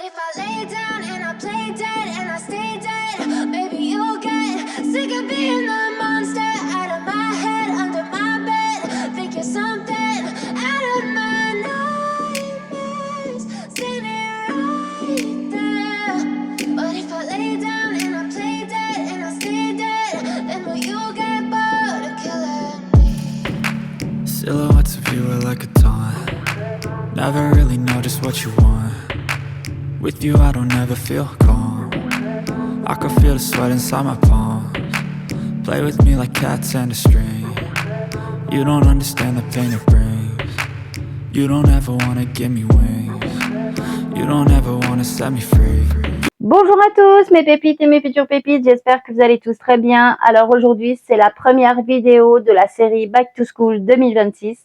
if I lay down and I play dead and I stay dead, maybe you'll get sick of being the monster out of my head, under my bed. Think you're something out of my nightmares, standing right there. But if I lay down and I play dead and I stay dead, then will you get bored of killing me? Silhouettes of you are like a taunt. Never really know just what you want. With you I don't ever feel calm. I can feel the sweat inside my palms. Play with me like cats and a string. You don't understand the pain it brings. You don't ever wanna give me wings. You don't ever wanna set me free. Bonjour à tous mes pépites et mes futures pépites, j'espère que vous allez tous très bien. Alors aujourd'hui c'est la première vidéo de la série Back to School 2026.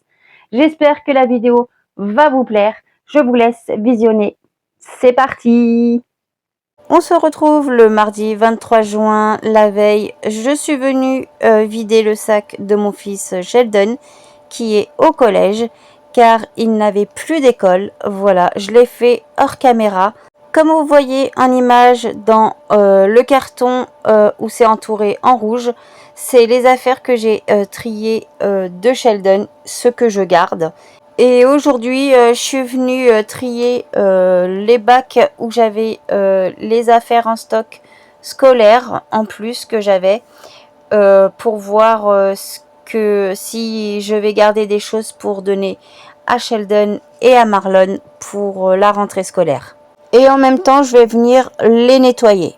J'espère que la vidéo va vous plaire. Je vous laisse visionner. C'est parti! On se retrouve le mardi 23 juin, la veille. Je suis venue vider le sac de mon fils Sheldon qui est au collège car il n'avait plus d'école. Voilà, je l'ai fait hors caméra. Comme vous voyez en image dans le carton où c'est entouré en rouge, c'est les affaires que j'ai triées de Sheldon, ce que je garde. Et aujourd'hui, je suis venue trier les bacs où j'avais les affaires en stock scolaire en plus que j'avais pour voir si je vais garder des choses pour donner à Sheldon et à Marlon pour la rentrée scolaire. Et en même temps, je vais venir les nettoyer.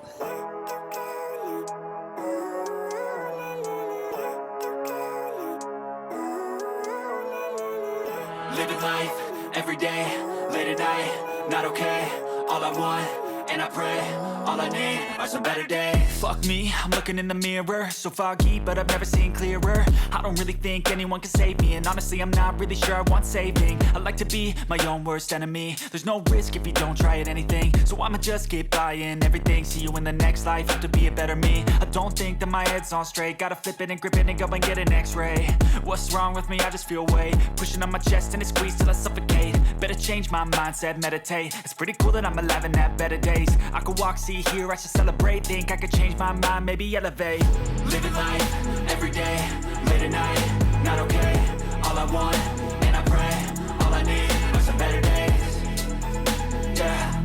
Living life, every day, late at night, not okay. All I want, and I pray, all I need are some better days. Fuck me, I'm looking in the mirror, so foggy, but I've never seen clearer. I don't really think anyone can save me, and honestly I'm not really sure I want saving. I like to be my own worst enemy. There's no risk if you don't try at anything, so I'ma just keep buying everything. See you in the next life, have to be a better me. I don't think that my head's on straight, gotta flip it and grip it and go and get an x-ray. What's wrong with me? I just feel weight pushing on my chest and it squeezes till I suffocate. Better change my mindset, meditate. It's pretty cool that I'm alive and have better days. I could walk, see, hear, I should celebrate. Think I could change my mind, maybe elevate. Living life, every day, late at night, not okay. All I want, and I pray, all I need are some better days. Yeah,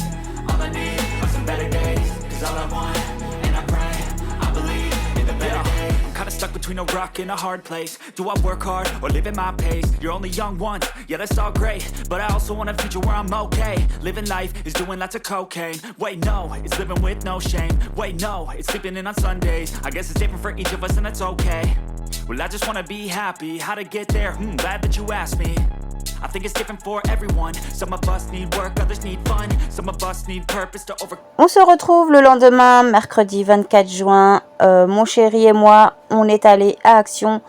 all I need are some better days. Cause all I want, and I pray, I believe in the better days. I'm kinda stuck between a rock and a hard place. Do I work hard or live at my pace? You're only young once, yeah that's all great, but I also want a future where I'm okay. Living life is doing lots of cocaine. Wait no, it's living with no shame. Wait no, it's sleeping in on Sundays. I guess it's different for each of us and that's okay. Well I just wanna be happy, how to get there? Glad that you asked me. I think it's different for everyone. Some of us need work, others need fun. Some of us need purpose to over. On se retrouve le lendemain, mercredi 24 juin. Mon chéri et moi, on est allés à Action.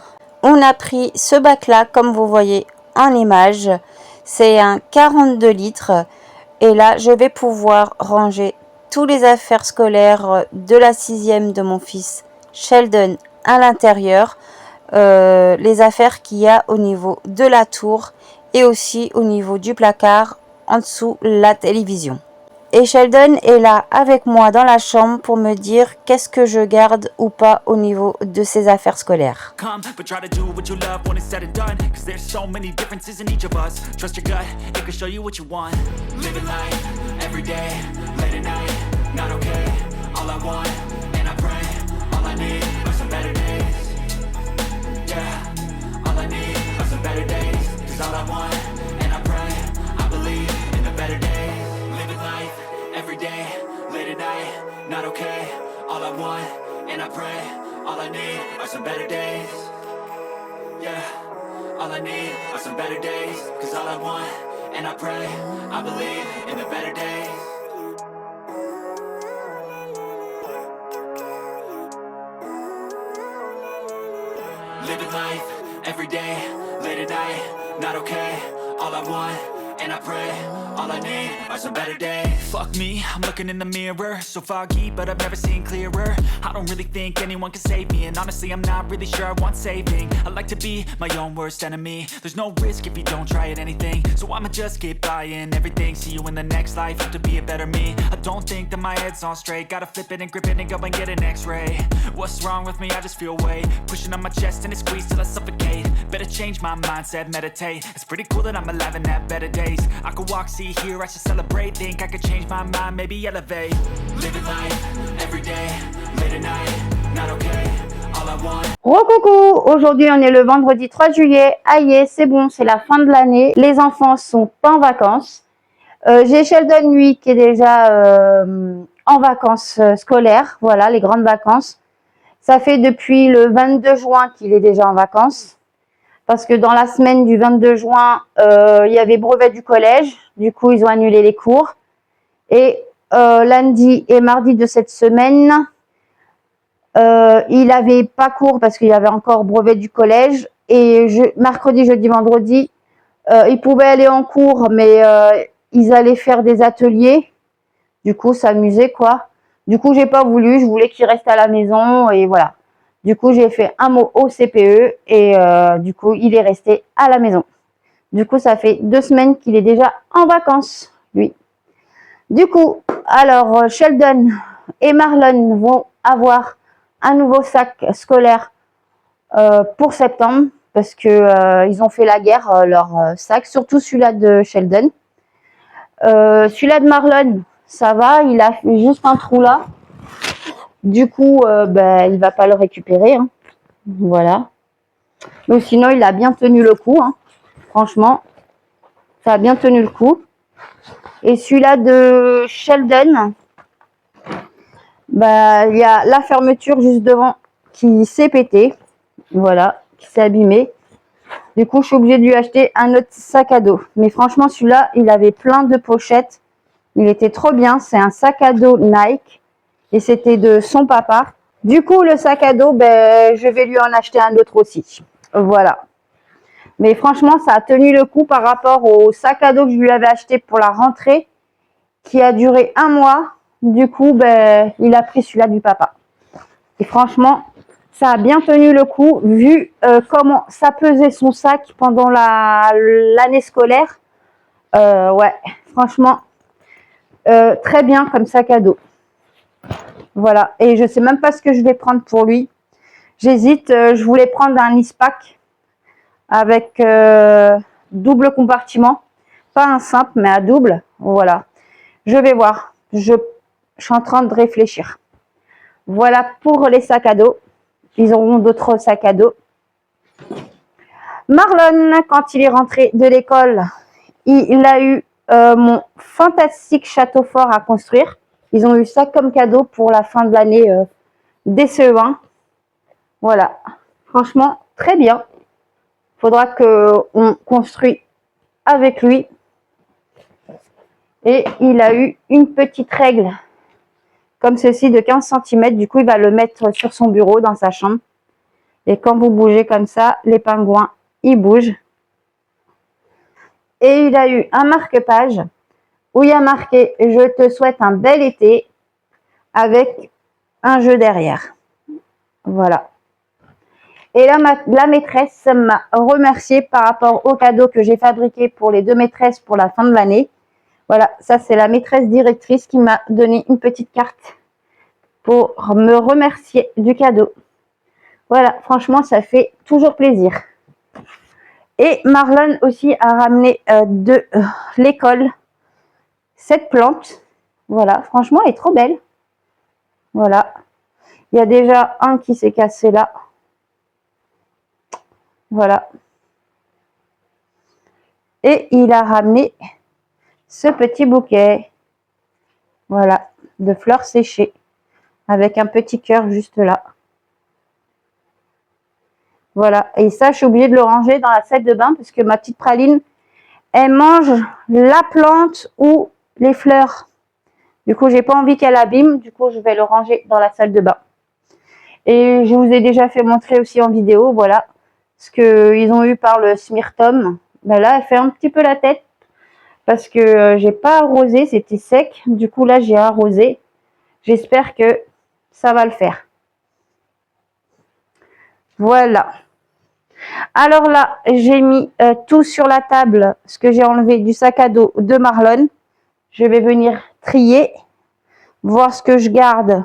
On a pris ce bac-là, comme vous voyez en image. C'est un 42 litres. Et là, je vais pouvoir ranger tous les affaires scolaires de la 6e de mon fils Sheldon à l'intérieur. Les affaires qu'il y a au niveau de la tour et aussi au niveau du placard en dessous la télévision. Et Sheldon est là avec moi dans la chambre pour me dire qu'est-ce que je garde ou pas au niveau de ses affaires scolaires. All I want, and I pray, I believe in the better days. Living life, every day, late at night, not okay. All I want, and I pray, all I need are some better days. Yeah, all I need are some better days. Cause all I want, and I pray, I believe in the better days. Living life, every day, late at night, not okay. All I want, and I pray. All I need are some better days. Fuck me, I'm looking in the mirror, so foggy, but I've never seen clearer. I don't really think anyone can save me, and honestly I'm not really sure I want saving. I like to be my own worst enemy. There's no risk if you don't try at anything, so I'ma just keep buying everything. See you in the next life, have to be a better me. I don't think that my head's on straight, gotta flip it and grip it and go and get an x-ray. What's wrong with me? I just feel weight pushing on my chest and it squeezes till I suffocate. Better change my mindset, meditate. It's pretty cool that I'm alive and have better days. I could walk, see, hear, I should celebrate. Think I could change my mind, maybe elevate. Living life, every day, late at night, not okay. All I want. Coucou, aujourd'hui on est le vendredi 3 juillet. Aïe, c'est bon, c'est la fin de l'année. Les enfants sont en vacances. J'ai Sheldon, lui, qui est déjà en vacances scolaires. Voilà, les grandes vacances. Ça fait depuis le 22 juin qu'il est déjà en vacances. Parce que dans la semaine du 22 juin, il y avait brevet du collège. Du coup, ils ont annulé les cours. Et lundi et mardi de cette semaine, il n'avait pas cours parce qu'il y avait encore brevet du collège. Et mercredi, jeudi, vendredi, ils pouvaient aller en cours, mais ils allaient faire des ateliers. Du coup, s'amuser, quoi. Du coup, j'ai pas voulu. Je voulais qu'il reste à la maison et voilà. Du coup, j'ai fait un mot au CPE et du coup, il est resté à la maison. Du coup, ça fait 2 semaines qu'il est déjà en vacances, lui. Du coup, alors, Sheldon et Marlon vont avoir un nouveau sac scolaire pour septembre parce que ils ont fait la guerre, leur sac, surtout celui-là de Sheldon. Celui-là de Marlon, ça va, il a fait juste un trou là. Du coup, il va pas le récupérer. Hein. Voilà. Mais sinon, il a bien tenu le coup. Hein. Franchement, ça a bien tenu le coup. Et celui-là de Sheldon, il y a la fermeture juste devant qui s'est pétée. Voilà, qui s'est abîmée. Du coup, je suis obligée de lui acheter un autre sac à dos. Mais franchement, celui-là, il avait plein de pochettes. Il était trop bien. C'est un sac à dos Nike. Et c'était de son papa. Du coup, le sac à dos, je vais lui en acheter un autre aussi. Voilà. Mais franchement, ça a tenu le coup par rapport au sac à dos que je lui avais acheté pour la rentrée, qui a duré 1 mois. Du coup, il a pris celui-là du papa. Et franchement, ça a bien tenu le coup, vu comment ça pesait son sac pendant l'année scolaire. Ouais, franchement, très bien comme sac à dos. Voilà, et je ne sais même pas ce que je vais prendre pour lui. J'hésite, je voulais prendre un Ispac avec double compartiment. Pas un simple, mais un double. Voilà, je vais voir. Je suis en train de réfléchir. Voilà pour les sacs à dos. Ils auront d'autres sacs à dos. Marlon, quand il est rentré de l'école, il a eu mon fantastique château fort à construire. Ils ont eu ça comme cadeau pour la fin de l'année des CE1. Voilà. Franchement, très bien. Il faudra qu'on construise avec lui. Et il a eu une petite règle comme ceci de 15 cm. Du coup, il va le mettre sur son bureau dans sa chambre. Et quand vous bougez comme ça, les pingouins, ils bougent. Et il a eu un marque-page où il y a marqué « Je te souhaite un bel été » avec un jeu derrière. Voilà. Et là, la maîtresse m'a remercié par rapport au cadeau que j'ai fabriqué pour les 2 maîtresses pour la fin de l'année. Voilà, ça c'est la maîtresse directrice qui m'a donné une petite carte pour me remercier du cadeau. Voilà, franchement, ça fait toujours plaisir. Et Marlon aussi a ramené de l'école cette plante. Voilà, franchement, elle est trop belle. Voilà. Il y a déjà un qui s'est cassé là. Voilà. Et il a ramené ce petit bouquet. Voilà, de fleurs séchées. Avec un petit cœur juste là. Voilà. Et ça, je suis obligée de le ranger dans la salle de bain parce que ma petite praline, elle mange la plante ou les fleurs. Du coup, j'ai pas envie qu'elle abîme. Du coup, je vais le ranger dans la salle de bain. Et je vous ai déjà fait montrer aussi en vidéo, voilà, ce qu'ils ont eu par le Smirtom. Là, elle fait un petit peu la tête. parce que j'ai pas arrosé, c'était sec. Du coup, là, j'ai arrosé. J'espère que ça va le faire. Voilà. Alors là, j'ai mis tout sur la table, ce que j'ai enlevé du sac à dos de Marlon. Je vais venir trier, voir ce que je garde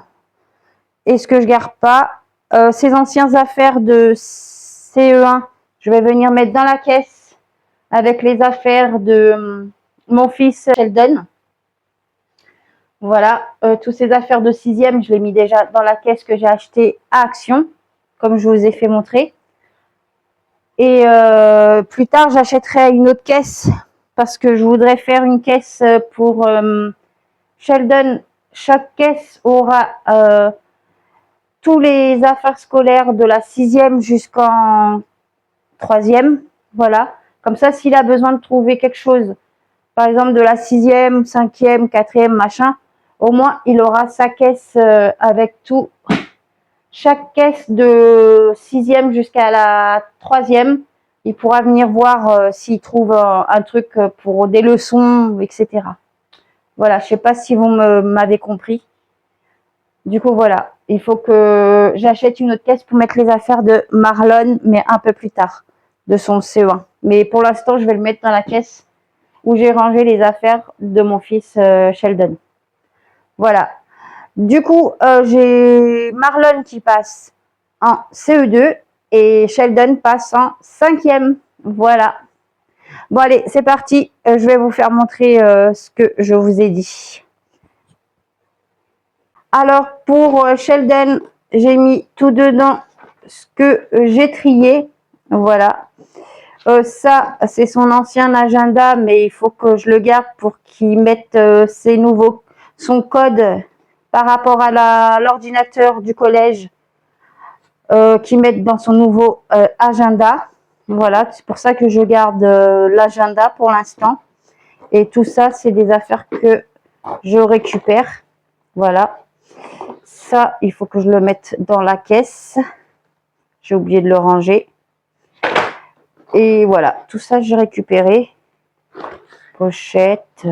et ce que je garde pas. Ces anciennes affaires de CE1, je vais venir mettre dans la caisse avec les affaires de mon fils Sheldon. Voilà, toutes ces affaires de 6e, je les mis déjà dans la caisse que j'ai achetée à Action, comme je vous ai fait montrer. Et plus tard, j'achèterai une autre caisse parce que je voudrais faire une caisse pour Sheldon. Chaque caisse aura tous les affaires scolaires de la 6e jusqu'en 3e. Voilà. Comme ça, s'il a besoin de trouver quelque chose, par exemple de la 6e, 5e, 4e, machin, au moins il aura sa caisse avec tout. Chaque caisse de 6e jusqu'à la 3e, il pourra venir voir s'il trouve un truc pour des leçons, etc. Voilà, je ne sais pas si vous m'avez compris. Du coup, voilà, il faut que j'achète une autre caisse pour mettre les affaires de Marlon, mais un peu plus tard, de son CE1. Mais pour l'instant, je vais le mettre dans la caisse où j'ai rangé les affaires de mon fils Sheldon. Voilà. Du coup, j'ai Marlon qui passe en CE2 et Sheldon passe en 5e. Voilà. Bon, allez, c'est parti. Je vais vous faire montrer ce que je vous ai dit. Alors, pour Sheldon, j'ai mis tout dedans ce que j'ai trié. Voilà. Ça, c'est son ancien agenda, mais il faut que je le garde pour qu'il mette son code par rapport à l'ordinateur du collège, qu'il mette dans son nouveau agenda. Voilà, c'est pour ça que je garde l'agenda pour l'instant. Et tout ça, c'est des affaires que je récupère. Voilà. Ça, il faut que je le mette dans la caisse. J'ai oublié de le ranger. Et voilà, tout ça, j'ai récupéré. Pochette,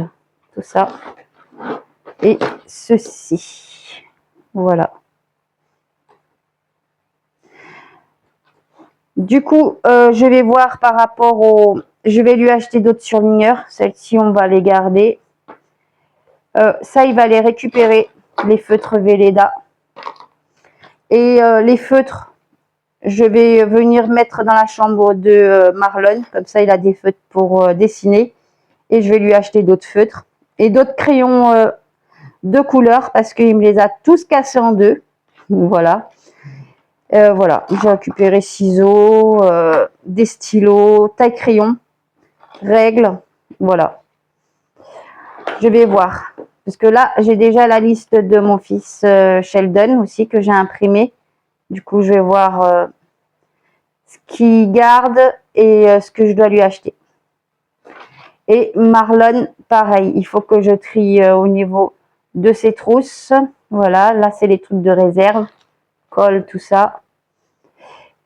tout ça. Et ceci. Voilà. Du coup, je vais voir par rapport au... Je vais lui acheter d'autres surligneurs. Celles-ci, on va les garder. Ça, il va les récupérer. Les feutres Velleda. Et les feutres, je vais venir mettre dans la chambre de Marlon. Comme ça, il a des feutres pour dessiner. Et je vais lui acheter d'autres feutres. Et d'autres crayons de couleur parce qu'il me les a tous cassés en deux. Voilà. Voilà. J'ai récupéré ciseaux, des stylos, taille-crayon, règles. Voilà. Je vais voir. Parce que là, j'ai déjà la liste de mon fils Sheldon aussi que j'ai imprimé. Du coup, je vais voir ce qu'il garde et ce que je dois lui acheter. Et Marlon, pareil, il faut que je trie au niveau de ses trousses. Voilà, là, c'est les trucs de réserve, colle, tout ça.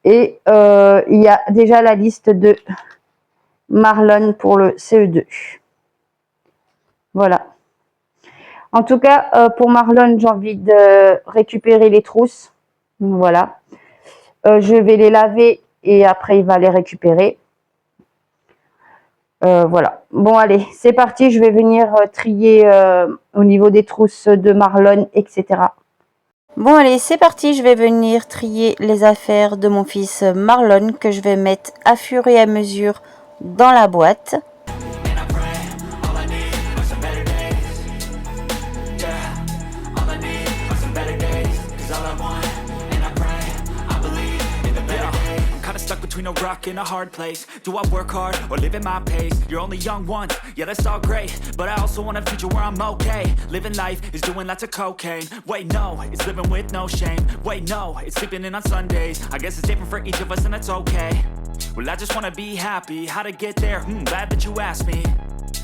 Et il y a déjà la liste de Marlon pour le CE2. Voilà. En tout cas, pour Marlon, j'ai envie de récupérer les trousses. Voilà. Je vais les laver et après, il va les récupérer. Voilà. Bon, allez, c'est parti. Je vais venir trier au niveau des trousses de Marlon, etc. Bon, allez, c'est parti. Je vais venir trier les affaires de mon fils Marlon que je vais mettre à fur et à mesure dans la boîte. Between a rock and a hard place. Do I work hard or live at my pace? You're only young once, yeah, that's all great, but I also want a future where I'm okay. Living life is doing lots of cocaine. Wait, no, it's living with no shame. Wait, no, it's sleeping in on Sundays. I guess it's different for each of us and that's okay. Well, I just wanna be happy. How to get there? Glad that you asked me.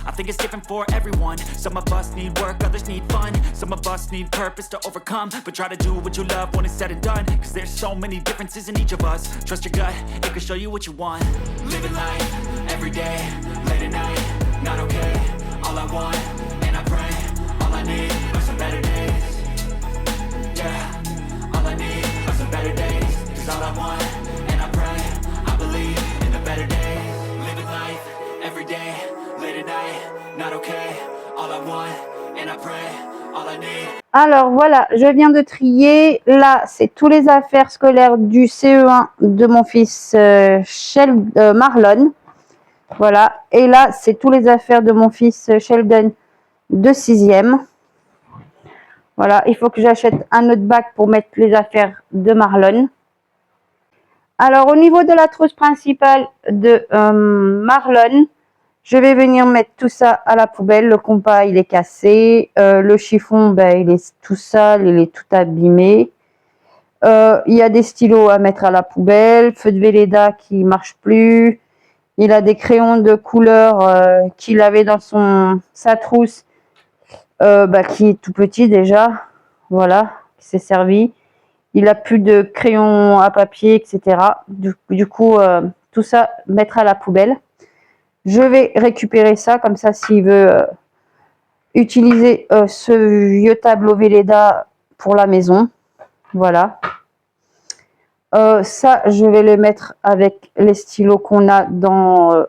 I think it's different for everyone. Some of us need work, others need fun. Some of us need purpose to overcome. But try to do what you love when it's said and done. Cause there's so many differences in each of us. Trust your gut, it can show you what you want. Living life, every day, late at night, not okay. I want, and I pray, all I need are some better days. Yeah, all I need are some better days. Cause all I want, and I pray, I believe in the better days. Living life, every day, late at night, not okay. All I want, and I pray, all I need. Alors voilà, je viens de trier. Là, c'est tous les affaires scolaires du CE1 de mon fils Marlon. Voilà. Et là, c'est tous les affaires de mon fils Sheldon de 6e. Voilà, il faut que j'achète un autre bac pour mettre les affaires de Marlon. Alors, au niveau de la trousse principale de Marlon, je vais venir mettre tout ça à la poubelle. Le compas, il est cassé. Le chiffon, ben, il est tout sale, il est tout abîmé. Il y a des stylos à mettre à la poubelle. Feu de Velleda qui marche plus. Il a des crayons de couleur qu'il avait dans sa trousse, qui est tout petit déjà. Voilà, qui s'est servi. Il a plus de crayons à papier, etc. Du coup, tout ça, mettre à la poubelle. Je vais récupérer ça, comme ça, s'il veut utiliser ce vieux tableau Velleda pour la maison. Voilà. Ça, je vais le mettre avec les stylos qu'on a dans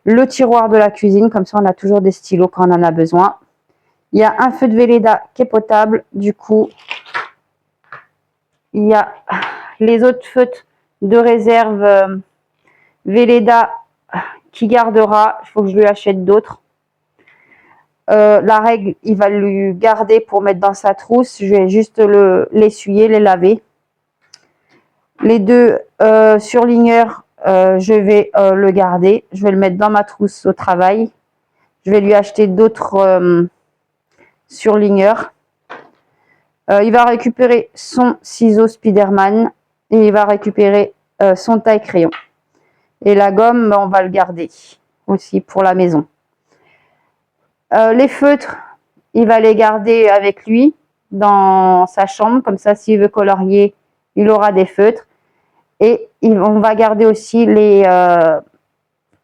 le tiroir de la cuisine. Comme ça, on a toujours des stylos quand on en a besoin. Il y a un feu de Velleda qui est potable. Du coup, il y a les autres feutres de réserve Velleda qui gardera. Il faut que je lui achète d'autres. La règle, il va lui garder pour mettre dans sa trousse. Je vais juste l'essuyer, les laver. Les deux surligneurs, je vais le garder. Je vais le mettre dans ma trousse au travail. Je vais lui acheter d'autres surligneurs. Il va récupérer son ciseau Spiderman et il va récupérer son taille-crayon. Et la gomme, on va le garder aussi pour la maison. Les feutres, il va les garder avec lui dans sa chambre. Comme ça, s'il veut colorier, il aura des feutres. Et on va garder aussi les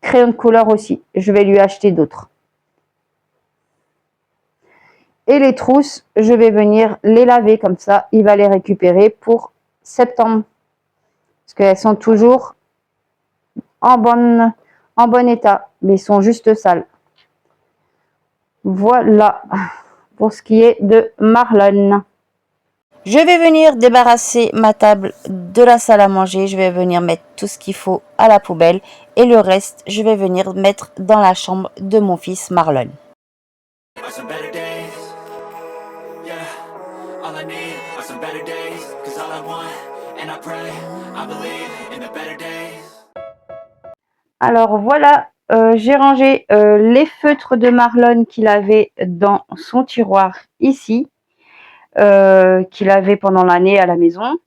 crayons de couleur aussi. Je vais lui acheter d'autres. Et les trousses, je vais venir les laver comme ça. Il va les récupérer pour septembre. Parce qu'elles sont toujours en bon état. Mais ils sont juste sales. Voilà pour ce qui est de Marlon. Je vais venir débarrasser ma table de la salle à manger. Je vais venir mettre tout ce qu'il faut à la poubelle. Et le reste, je vais venir mettre dans la chambre de mon fils Marlon. Alors voilà, j'ai rangé les feutres de Marlon qu'il avait dans son tiroir ici. Qu'il avait pendant l'année à la maison.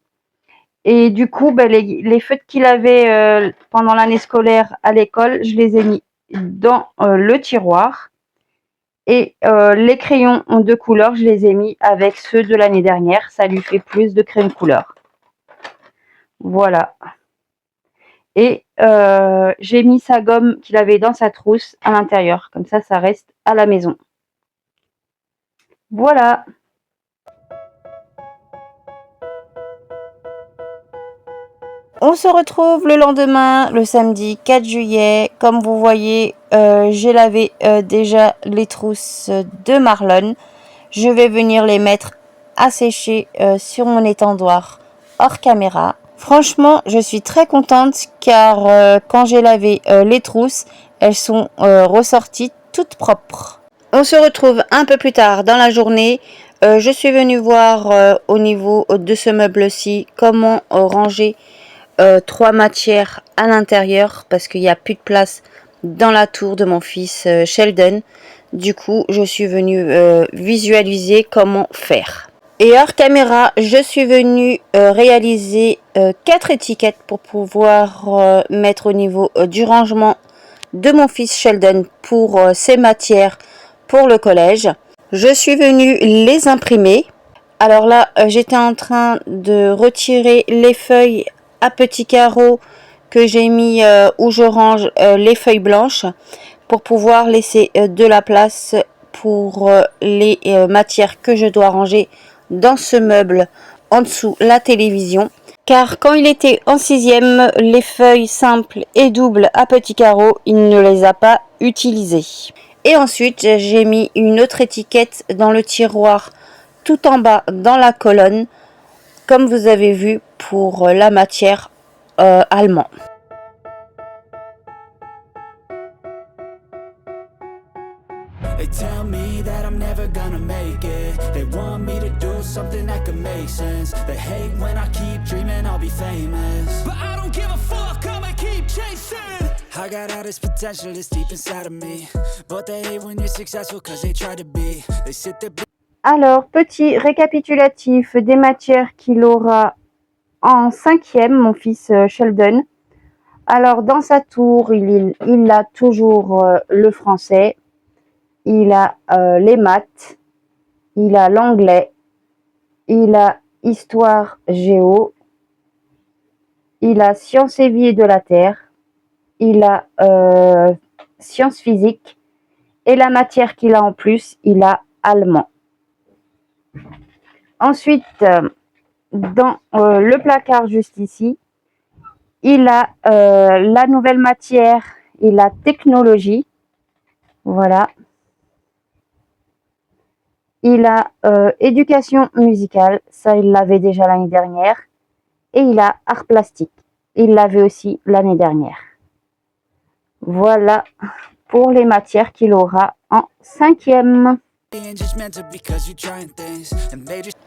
Et du coup, les feutres qu'il avait pendant l'année scolaire à l'école, je les ai mis dans le tiroir. Et les crayons de couleur, je les ai mis avec ceux de l'année dernière. Ça lui fait plus de crayons de couleur. Voilà. Et j'ai mis sa gomme qu'il avait dans sa trousse à l'intérieur. Comme ça, ça reste à la maison. Voilà. On se retrouve le lendemain, le samedi 4 juillet. Comme vous voyez, j'ai lavé déjà les trousses de Marlon. Je vais venir les mettre à sécher sur mon étendoir hors caméra. Franchement, je suis très contente car quand j'ai lavé les trousses, elles sont ressorties toutes propres. On se retrouve un peu plus tard dans la journée. Je suis venue voir au niveau de ce meuble-ci comment ranger 3 matières à l'intérieur parce qu'il n'y a plus de place dans la tour de mon fils Sheldon. Du coup, je suis venue visualiser comment faire. Et hors caméra, je suis venue réaliser 4 étiquettes pour pouvoir mettre au niveau du rangement de mon fils Sheldon pour ses matières pour le collège. Je suis venue les imprimer. Alors là, j'étais en train de retirer les feuilles à petits carreaux que j'ai mis où je range les feuilles blanches pour pouvoir laisser de la place pour les matières que je dois ranger dans ce meuble en dessous la télévision. Car quand il était en 6e, les feuilles simples et doubles à petits carreaux, il ne les a pas utilisées. Et ensuite, j'ai mis une autre étiquette dans le tiroir tout en bas dans la colonne, comme vous avez vu pour la matière allemand. They tell me that I'm never gonna make it. They want me to do something that could make sense. They hate when I keep dreaming I'll be famous, but I don't give a fuck, I'ma keep chasing. I got all this potential that's deep inside of me, but they hate when you're successful cause they try to be. They sit there. Alors, petit récapitulatif des matières qu'il aura en 5e, mon fils Sheldon. Alors, dans sa tour, il a toujours le français, il a les maths, il a l'anglais, il a histoire géo, il a sciences et vie de la Terre, il a sciences physiques, et la matière qu'il a en plus, il a allemand. Ensuite, dans le placard juste ici, il a la nouvelle matière et la technologie. Voilà. Il a éducation musicale, ça il l'avait déjà l'année dernière. Et il a art plastique, il l'avait aussi l'année dernière. Voilà pour les matières qu'il aura en 5e.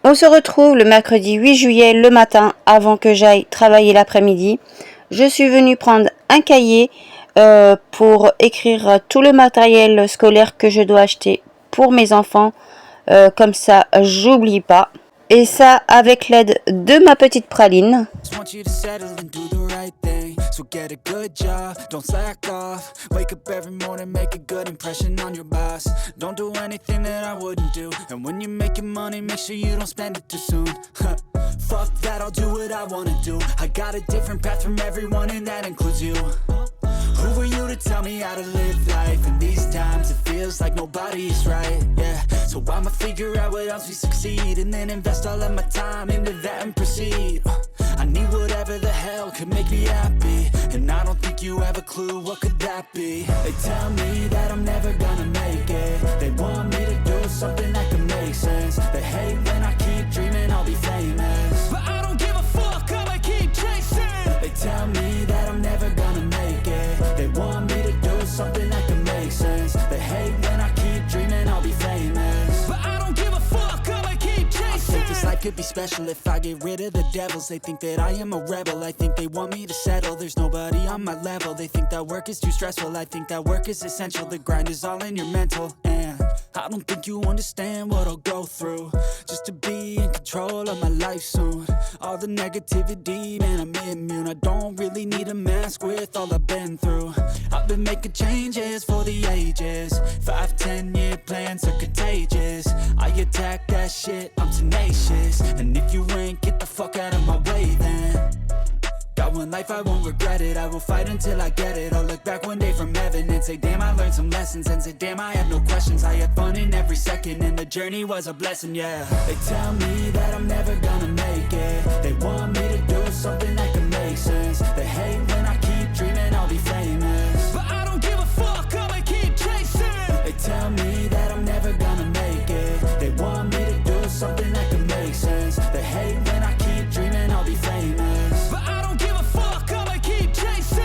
On se retrouve le mercredi 8 juillet le matin avant que j'aille travailler l'après-midi. Je suis venue prendre un cahier pour écrire tout le matériel scolaire que je dois acheter pour mes enfants. Comme ça, j'oublie pas. Et ça avec l'aide de ma petite praline. So get a good job, don't slack off. Wake up every morning, make a good impression on your boss. Don't do anything that I wouldn't do. And when you're making money, make sure you don't spend it too soon. Fuck that, I'll do what I wanna do. I got a different path from everyone and that includes you. Who are you to tell me how to live life? In these times it feels like nobody's right, yeah. So I'ma figure out what else we succeed, and then invest all of my time into that and proceed. I need whatever the hell could make me happy, and I don't think you have a clue what could that be. They tell me that I'm never gonna make it. They want me to do something that could make sense. They hate when I keep dreaming I'll be famous, but I don't give a fuck, I'ma keep chasing. They tell me that I'm never gonna make it. They want me to do something that could make sense. They hate when I keep dreaming I'll be famous, but I don't give a fuck, I'ma keep chasing. I think this life could be special if I get rid of the devils. They think that I am a rebel, I think they want me to settle. There's nobody on my level, they think that work is too stressful. I think that work is essential, the grind is all in your mental. And I don't think you understand what I'll go through just to be in control of my life soon. All the negativity, man, I'm immune. I don't really need a mask with all I've been through. I've been making changes for the ages. 5-10 year plans are contagious. I attack that shit, I'm tenacious. And if you ain't, get the fuck out of my way then. Got one life, I won't regret it. I will fight until I get it. I'll look back one day from heaven and say, damn, I learned some lessons. And say, damn, I have no questions. I had fun in every second, and the journey was a blessing, yeah. They tell me that I'm never gonna make it. They want me to do something that can make sense. They hate when I keep dreaming I'll be famous, but I don't give a fuck, I'ma keep chasing. They tell me that I'm never gonna make it. They want me to do something that can make sense. They hate when I keep dreaming I'll be famous, but I don't give a fuck, I'ma keep chasing.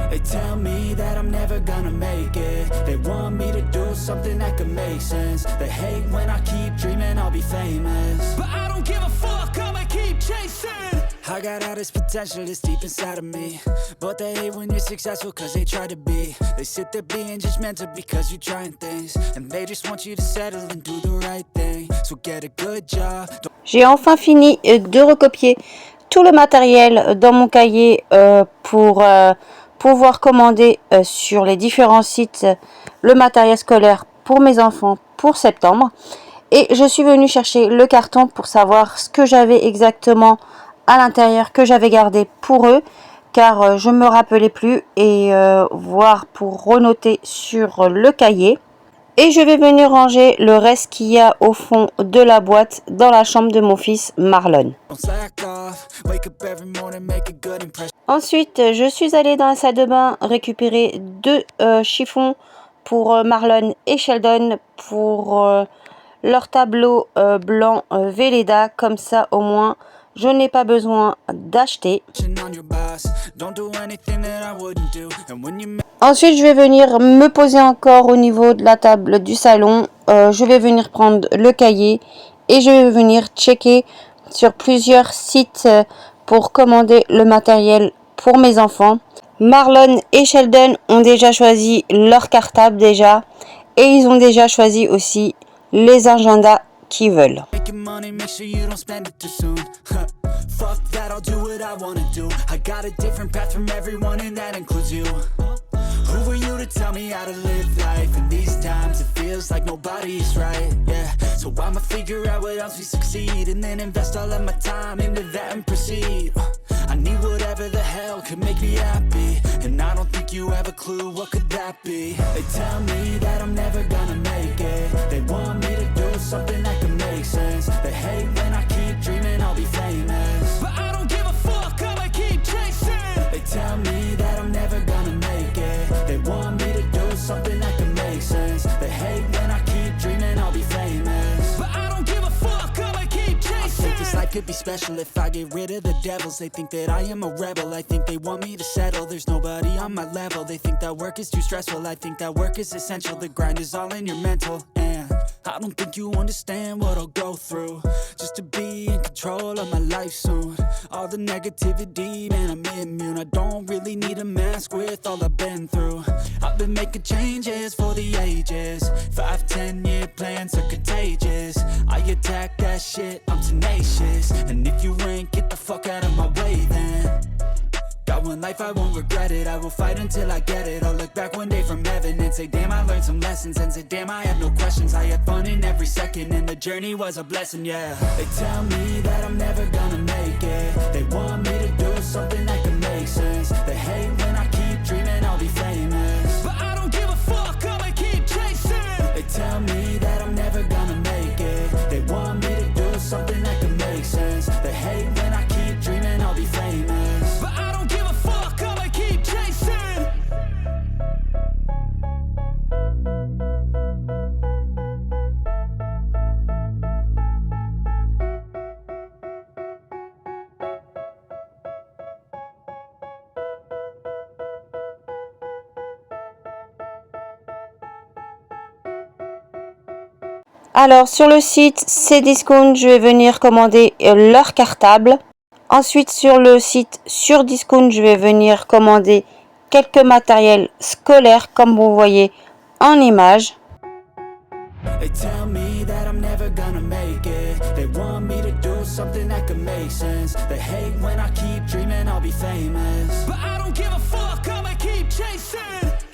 They tell me that I'm never gonna make it. They want me to do something that could make sense. They hate when I keep dreaming I'll be famous, but I don't give a fuck, I'ma keep chasing. I got all this potential that's deep inside of me, but they hate when you're successful cause they try to be. They sit there being judgmental because you're trying things, and they just want you to settle and do the right thing. So get a good job. J'ai enfin fini de recopier tout le matériel dans mon cahier pour pouvoir commander sur les différents sites le matériel scolaire pour mes enfants pour septembre. Et je suis venue chercher le carton pour savoir ce que j'avais exactement à l'intérieur que j'avais gardé pour eux, car je ne me rappelais plus, et voir pour renoter sur le cahier. Et je vais venir ranger le reste qu'il y a au fond de la boîte dans la chambre de mon fils Marlon. Ensuite, je suis allée dans la salle de bain récupérer 2 chiffons pour Marlon et Sheldon pour leur tableau blanc Velleda. Comme ça, au moins, je n'ai pas besoin d'acheter. Ensuite, je vais venir me poser encore au niveau de la table du salon. Je vais venir prendre le cahier et je vais venir checker sur plusieurs sites pour commander le matériel pour mes enfants. Marlon et Sheldon ont déjà choisi leur cartable déjà, et ils ont déjà choisi aussi les agendas qu'ils veulent. Fuck that, I'll do what I wanna do. I got a different path from everyone and that includes you. Who are you to tell me how to live life? In these times it feels like nobody's right, yeah. So I'ma figure out what else we succeed, and then invest all of my time into that and proceed. I need whatever the hell could make me happy, and I don't think you have a clue what could that be. They tell me that I'm never gonna make it. They want me to do something that can make sense. They hate when I keep dreaming I'll be famous, but I don't give a fuck, I'ma keep chasing. They tell me that I'm never gonna make it. They want me to do something that can make sense. They hate when I keep dreaming I'll be famous, but I don't give a fuck, I'ma keep chasing. I think this life could be special if I get rid of the devils. They think that I am a rebel, I think they want me to settle. There's nobody on my level, they think that work is too stressful. I think that work is essential, the grind is all in your mental. And I don't think you understand what I'll go through just to be in control of my life soon. All the negativity, man, I'm immune. I don't really need a mask with all I've been through. I've been making changes for the ages. 5, 10-year plans are contagious. I attack that shit, I'm tenacious. And if you ain't, get the fuck out of my way then. Got one life, I won't regret it. I will fight until I get it. I'll look back one day from heaven and say, damn, I learned some lessons. And say, damn, I have no questions. I had fun in every second, and the journey was a blessing, yeah. They tell me that I'm never gonna make it. They want me to do something that can make sense. They hate when I keep dreaming I'll be famous, but I don't give a fuck, I'ma keep chasing. They tell me that I'm never gonna make it. They want me to do something that can make sense. They hate when I keep dreaming I'll be famous, but I don't give a fuck, I'ma keep chasing. Alors sur le site Cdiscount, je vais venir commander leur cartable. Ensuite sur le site Surdiscount, je vais venir commander quelques matériels scolaires comme vous voyez en image. They tell me that I'm never gonna make it. They want me to do something that can make sense. They hate when I keep dreaming I'll be famous, but I don't give a fuck, I'ma keep chasing.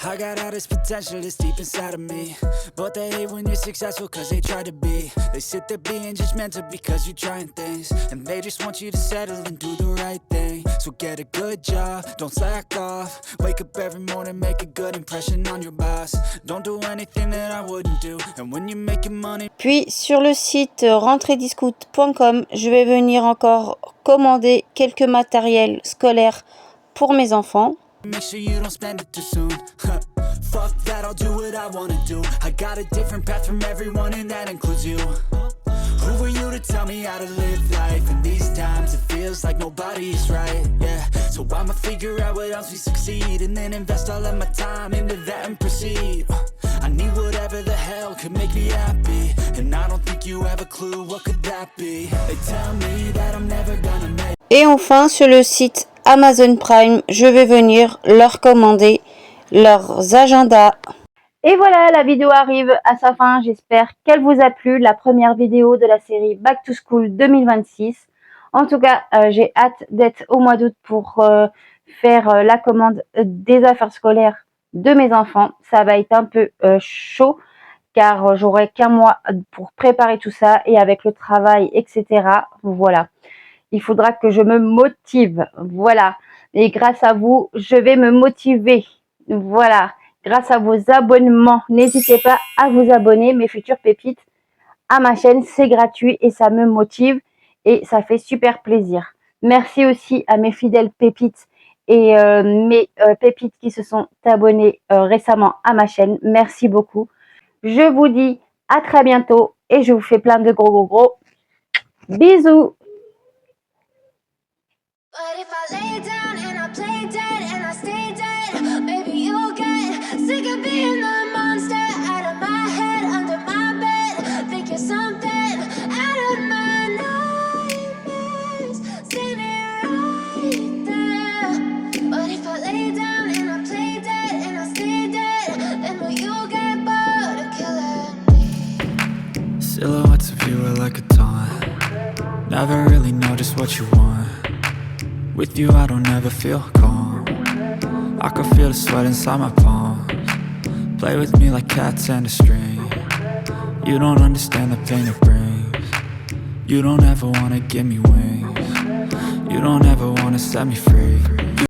I got all this potential that's deep inside of me, but they hate when you're successful cause they try to be. They sit there being judgmental because you're trying things, and they just want you to settle and do the right thing. So get a good job, don't slack off. Wake up every morning, make a good impression on your boss. Don't do anything that I wouldn't do, and when you're making money. Puis sur le site rentrediscount.com, je vais venir encore commander quelques matériels scolaires pour mes enfants. Make sure you don't spend it too soon. Fuck that, I'll do what I wanna do. I got a different path from everyone and that includes you. Who are you to tell me how to live life? In these times it feels like nobody's right, yeah. So I'ma figure out what else we succeed, and then invest all of my time into that and proceed. I need whatever the hell could make me happy, and I don't think you have a clue what could that be. They tell me that I'm never gonna make. Et enfin sur le site Amazon Prime, je vais venir leur commander leurs agendas. Et voilà, la vidéo arrive à sa fin. J'espère qu'elle vous a plu, la première vidéo de la série Back to School 2026. En tout cas, j'ai hâte d'être au mois d'août pour faire la commande des affaires scolaires de mes enfants. Ça va être un peu chaud car j'aurai qu'un mois pour préparer tout ça et avec le travail, etc. Voilà. Il faudra que je me motive. Voilà. Et grâce à vous, je vais me motiver. Voilà. Grâce à vos abonnements. N'hésitez pas à vous abonner, mes futures pépites, à ma chaîne. C'est gratuit et ça me motive et ça fait super plaisir. Merci aussi à mes fidèles pépites et mes pépites qui se sont abonnées récemment à ma chaîne. Merci beaucoup. Je vous dis à très bientôt et je vous fais plein de gros bisous. But if I lay down and I play dead and I stay dead, maybe you'll get sick of being the monster out of my head, under my bed. Think you're something out of my nightmares, standing right there. But if I lay down and I play dead and I stay dead, then will you get bored of killing me? Silhouettes of you are like a taunt. Never really know just what you want. With you I don't ever feel calm. I can feel the sweat inside my palms. Play with me like cats and a string. You don't understand the pain it brings. You don't ever wanna give me wings. You don't ever wanna set me free.